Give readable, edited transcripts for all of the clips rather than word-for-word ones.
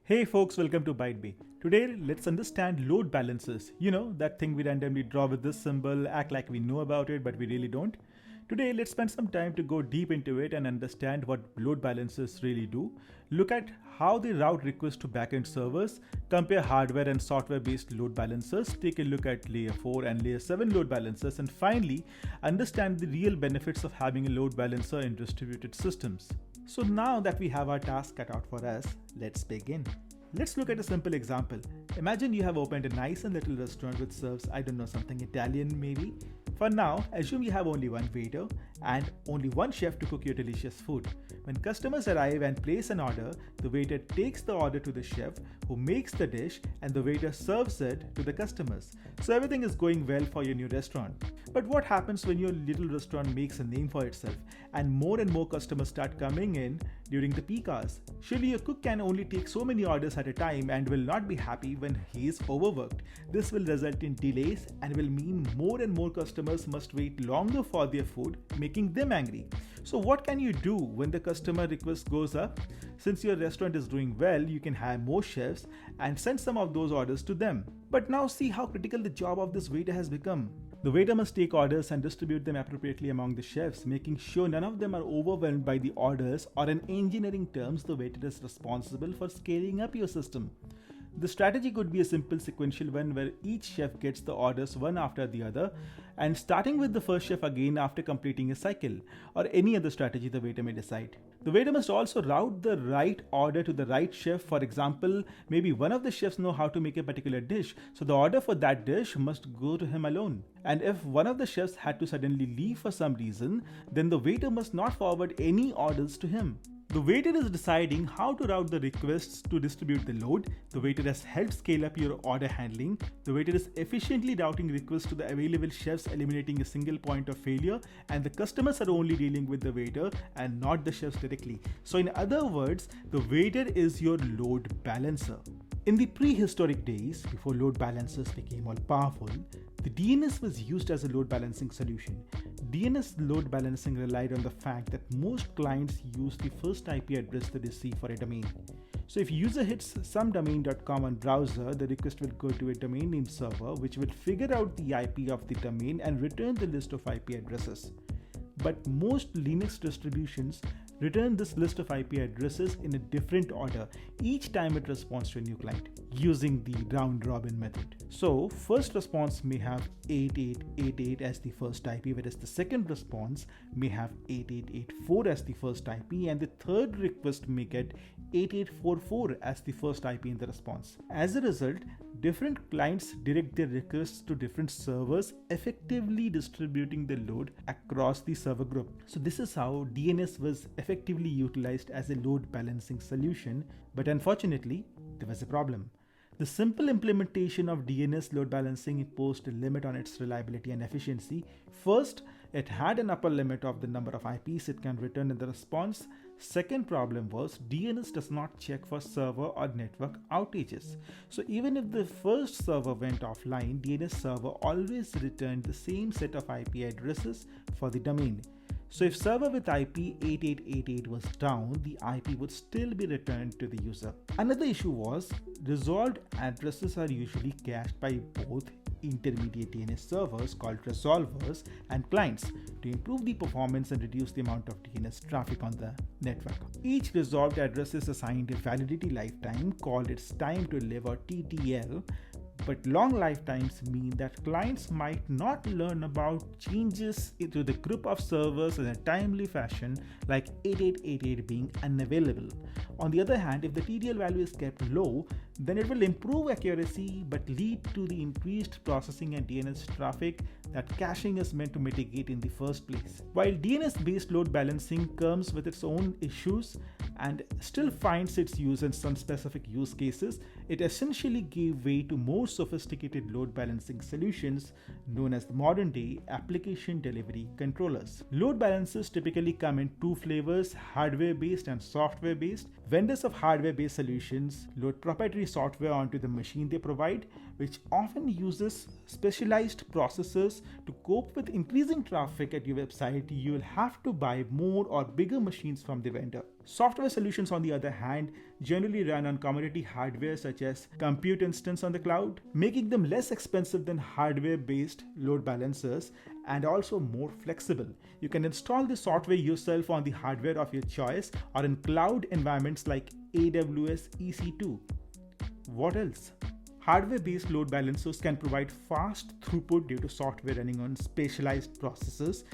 Hey folks, welcome to ByteBay. Today, let's understand load balancers. You know, that thing we randomly draw with this symbol, act like we know about it, but we really don't. Today, let's spend some time to go deep into it and understand what load balancers really do. Look at how they route requests to backend servers, compare hardware and software based load balancers, take a look at layer 4 and layer 7 load balancers, and finally, understand the real benefits of having a load balancer in distributed systems. So now that we have our task cut out for us, let's begin. Let's look at a simple example. Imagine you have opened a nice and little restaurant which serves, I don't know, something Italian maybe. For now, assume you have only one waiter and only one chef to cook your delicious food. When customers arrive and place an order, the waiter takes the order to the chef who makes the dish and the waiter serves it to the customers. So everything is going well for your new restaurant. But what happens when your little restaurant makes a name for itself and more customers start coming in during the peak hours? Surely your cook can only take so many orders at a time and will not be happy when he is overworked. This will result in delays and will mean more customers must wait longer for their food, making them angry. So what can you do when the customer request goes up? Since your restaurant is doing well, you can hire more chefs and send some of those orders to them. But now see how critical the job of this waiter has become. The waiter must take orders and distribute them appropriately among the chefs, making sure none of them are overwhelmed by the orders, or in engineering terms, the waiter is responsible for scaling up your system. The strategy could be a simple sequential one where each chef gets the orders one after the other and starting with the first chef again after completing a cycle, or any other strategy the waiter may decide. The waiter must also route the right order to the right chef. For example, maybe one of the chefs know how to make a particular dish, so the order for that dish must go to him alone. And if one of the chefs had to suddenly leave for some reason, then the waiter must not forward any orders to him. The waiter is deciding how to route the requests to distribute the load. The waiter has helped scale up your order handling. The waiter is efficiently routing requests to the available chefs, eliminating a single point of failure, and the customers are only dealing with the waiter and not the chefs directly. So in other words, the waiter is your load balancer. In the prehistoric days, before load balancers became all powerful, the DNS was used as a load balancing solution. DNS load balancing relied on the fact that most clients use the first IP address they receive for a domain. So if user hits somedomain.com on browser, the request will go to a domain name server which will figure out the IP of the domain and return the list of IP addresses. But most Linux distributions return this list of IP addresses in a different order each time it responds to a new client using the round robin method. So first response may have 8888 as the first IP, whereas the second response may have 8884 as the first IP, and the third request may get 8844 as the first IP in the response. As a result, different clients direct their requests to different servers, effectively distributing the load across the server group. So this is how DNS was effectively utilized as a load balancing solution, but unfortunately, there was a problem. The simple implementation of DNS load balancing imposed a limit on its reliability and efficiency. First, it had an upper limit of the number of IPs it can return in the response. Second problem was DNS does not check for server or network outages. So even if the first server went offline, DNS server always returned the same set of IP addresses for the domain. So if server with IP 8888 was down, the IP would still be returned to the user. Another issue was resolved addresses are usually cached by both intermediate DNS servers called resolvers and clients to improve the performance and reduce the amount of DNS traffic on the network. Each resolved address is assigned a validity lifetime called its time to live or TTL. But long lifetimes mean that clients might not learn about changes to the group of servers in a timely fashion, like 8888 being unavailable. On the other hand, if the TTL value is kept low, then it will improve accuracy but lead to the increased processing and DNS traffic that caching is meant to mitigate in the first place. While DNS-based load balancing comes with its own issues and still finds its use in some specific use cases, it essentially gave way to more sophisticated load balancing solutions known as the modern-day application delivery controllers. Load balancers typically come in two flavors, hardware-based and software-based. Vendors of hardware-based solutions load proprietary software onto the machine they provide, which often uses specialized processors to cope with increasing traffic at your website, you will have to buy more or bigger machines from the vendor. Software solutions, on the other hand, generally run on commodity hardware such as compute instance on the cloud, making them less expensive than hardware-based load balancers and also more flexible. You can install the software yourself on the hardware of your choice or in cloud environments like AWS EC2. What else? Hardware-based load balancers can provide fast throughput due to software running on specialized processors.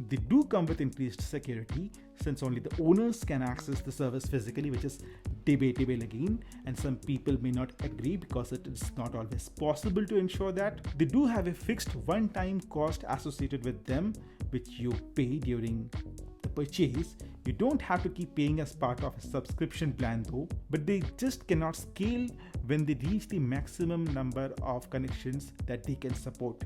They do come with increased security since only the owners can access the service physically, which is debatable again, and some people may not agree because it is not always possible to ensure that. They do have a fixed one-time cost associated with them, which you pay during the purchase. You don't have to keep paying as part of a subscription plan though, but they just cannot scale when they reach the maximum number of connections that they can support.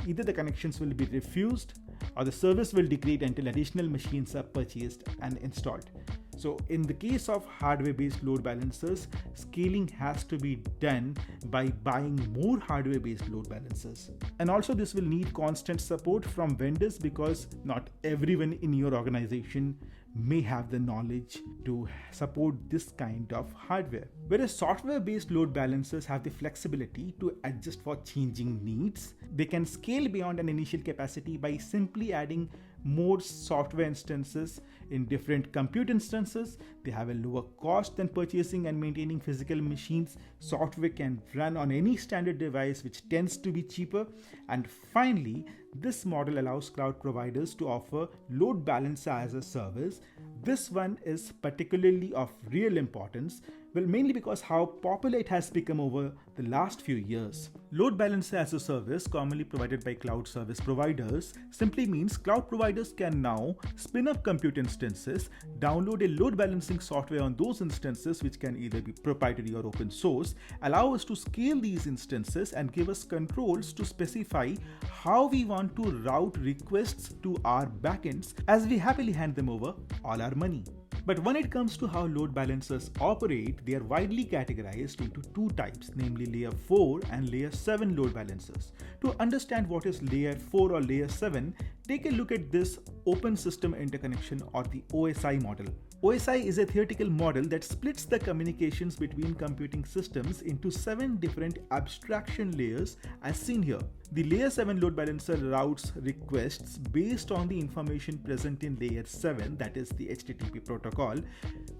Either the connections will be refused or the service will degrade until additional machines are purchased and installed. So in the case of hardware-based load balancers, scaling has to be done by buying more hardware-based load balancers. And also this will need constant support from vendors because not everyone in your organization may have the knowledge to support this kind of hardware. Whereas software-based load balancers have the flexibility to adjust for changing needs, they can scale beyond an initial capacity by simply adding more software instances in different compute instances. They have a lower cost than purchasing and maintaining physical machines. Software can run on any standard device, which tends to be cheaper. And finally, this model allows cloud providers to offer load balancer as a service. This one is particularly of real importance, well, mainly because how popular it has become over the last few years. Load balancer as a service, commonly provided by cloud service providers, simply means cloud providers can now spin up compute instances, download a load balancing software on those instances, which can either be proprietary or open source, allow us to scale these instances and give us controls to specify how we want to route requests to our backends as we happily hand them over all our money. But when it comes to how load balancers operate, they are widely categorized into two types, namely layer 4 and layer 7 load balancers. To understand what is layer 4 or layer 7, take a look at this open system interconnection or the OSI model. OSI is a theoretical model that splits the communications between computing systems into 7 different abstraction layers as seen here. The layer 7 load balancer routes requests based on the information present in layer 7, that is the HTTP protocol,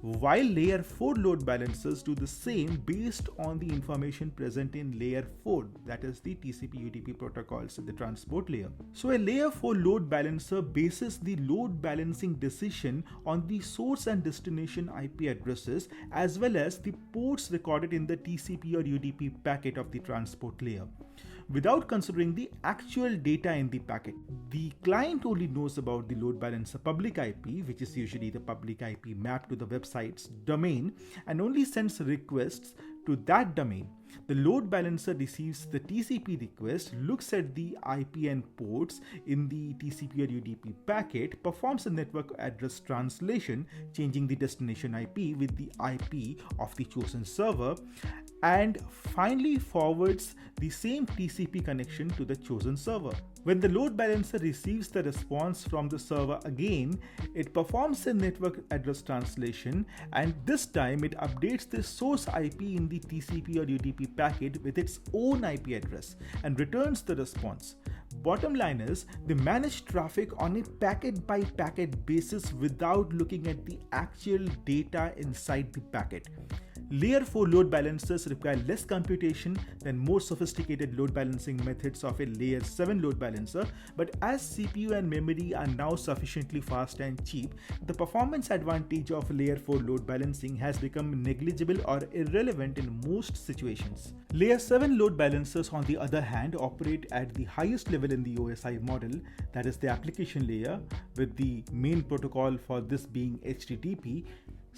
while layer 4 load balancers do the same based on the information present in layer 4, that is the TCP/UDP protocols at the transport layer. So a layer 4 load balancer bases the load balancing decision on the source and destination IP addresses as well as the ports recorded in the TCP or UDP packet of the transport layer, without considering the actual data in the packet. The client only knows about the load balancer public IP, which is usually the public IP mapped to the website's domain, and only sends requests to that domain. The load balancer receives the TCP request, looks at the IP and ports in the TCP or UDP packet, performs a network address translation, changing the destination IP with the IP of the chosen server, and finally forwards the same TCP connection to the chosen server. When the load balancer receives the response from the server again, it performs a network address translation, and this time it updates the source IP in the TCP or UDP packet with its own IP address and returns the response. Bottom line is, they manage traffic on a packet by packet basis without looking at the actual data inside the packet. Layer 4 load balancers require less computation than more sophisticated load balancing methods of a layer 7 load balancer, but as CPU and memory are now sufficiently fast and cheap, the performance advantage of layer 4 load balancing has become negligible or irrelevant in most situations. Layer 7 load balancers, on the other hand, operate at the highest level in the OSI model, that is the application layer, with the main protocol for this being HTTP.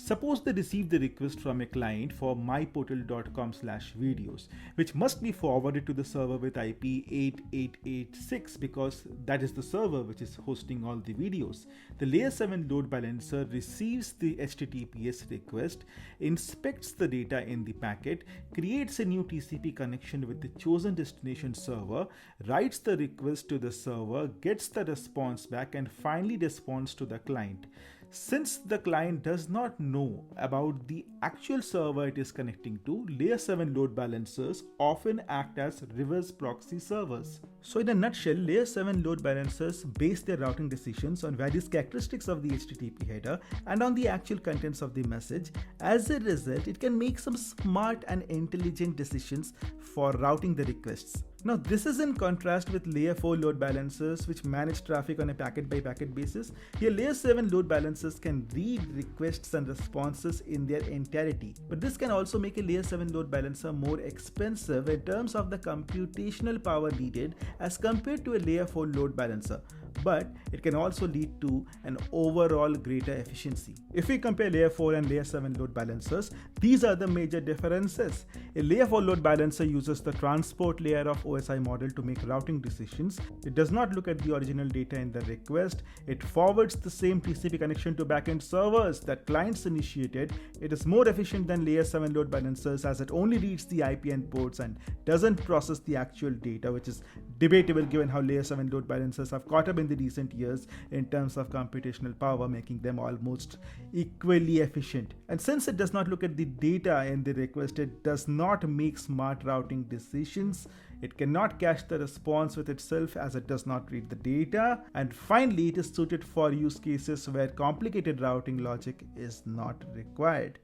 Suppose they receive the request from a client for myportal.com/videos, which must be forwarded to the server with IP 8886 because that is the server which is hosting all the videos. The layer 7 load balancer receives the HTTPS request, inspects the data in the packet, creates a new TCP connection with the chosen destination server, writes the request to the server, gets the response back, and finally responds to the client. Since the client does not know about the actual server it is connecting to, layer 7 load balancers often act as reverse proxy servers. So in a nutshell, layer 7 load balancers base their routing decisions on various characteristics of the HTTP header and on the actual contents of the message. As a result, it can make some smart and intelligent decisions for routing the requests. Now, this is in contrast with layer 4 load balancers, which manage traffic on a packet by packet basis. Here, layer 7 load balancers can read requests and responses in their entirety. But this can also make a layer 7 load balancer more expensive in terms of the computational power needed as compared to a layer 4 load balancer. But it can also lead to an overall greater efficiency. If we compare layer 4 and layer 7 load balancers, these are the major differences. A layer 4 load balancer uses the transport layer of OSI model to make routing decisions. It does not look at the original data in the request. It forwards the same TCP connection to backend servers that clients initiated. It is more efficient than layer 7 load balancers as it only reads the IP and ports and doesn't process the actual data, which is debatable given how layer 7 load balancers have caught up in the recent years in terms of computational power, making them almost equally efficient. And since it does not look at the data in the request, it does not make smart routing decisions. It cannot cache the response with itself as it does not read the data. And finally, it is suited for use cases where complicated routing logic is not required.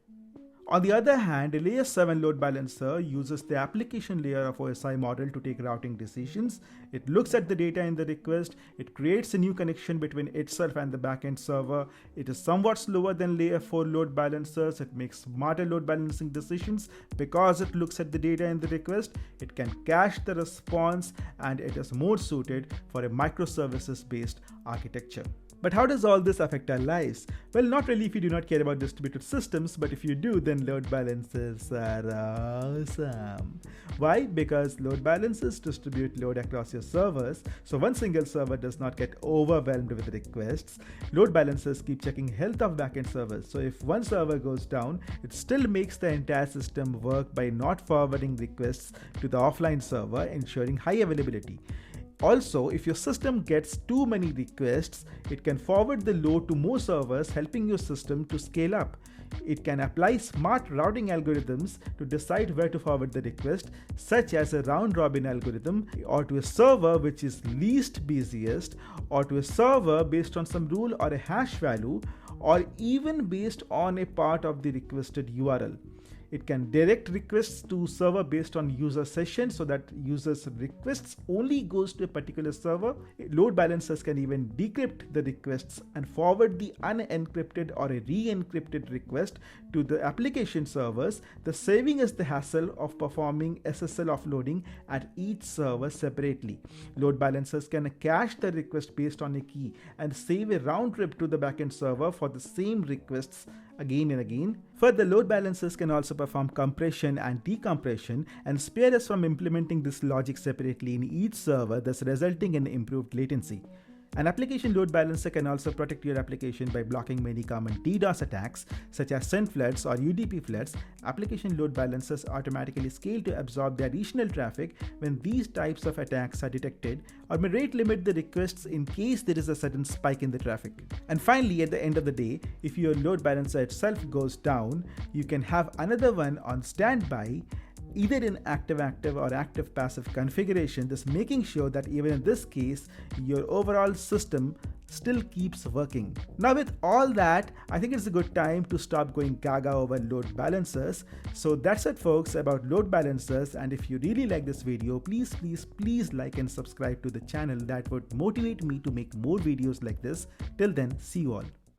On the other hand, a layer 7 load balancer uses the application layer of OSI model to take routing decisions. It looks at the data in the request, it creates a new connection between itself and the backend server. It is somewhat slower than layer 4 load balancers. It makes smarter load balancing decisions because it looks at the data in the request. It can cache the response, and it is more suited for a microservices based architecture. But how does all this affect our lives? Well, not really if you do not care about distributed systems, but if you do, then load balancers are awesome. Why? Because load balancers distribute load across your servers, so one single server does not get overwhelmed with requests. Load balancers keep checking health of backend servers, so if one server goes down, it still makes the entire system work by not forwarding requests to the offline server, ensuring high availability. Also, if your system gets too many requests, it can forward the load to more servers, helping your system to scale up. It can apply smart routing algorithms to decide where to forward the request, such as a round-robin algorithm, or to a server which is least busiest, or to a server based on some rule or a hash value, or even based on a part of the requested URL. It can direct requests to server based on user session so that users' requests only goes to a particular server. Load balancers can even decrypt the requests and forward the unencrypted or a re-encrypted request to the application servers, thus saving us the hassle of performing SSL offloading at each server separately. Load balancers can cache the request based on a key and save a round trip to the backend server for the same requests again and again. Further, load balancers can also perform compression and decompression and spare us from implementing this logic separately in each server, thus resulting in improved latency. An application load balancer can also protect your application by blocking many common DDoS attacks such as send floods or UDP floods. Application load balancers automatically scale to absorb the additional traffic when these types of attacks are detected, or may rate limit the requests in case there is a sudden spike in the traffic. And finally, at the end of the day, if your load balancer itself goes down, you can have another one on standby, either in active-active or active-passive configuration, thus making sure that even in this case, your overall system still keeps working. Now with all that, I think it's a good time to stop going gaga over load balancers. So that's it folks about load balancers, and if you really like this video, please like and subscribe to the channel. That would motivate me to make more videos like this. Till then, see you all.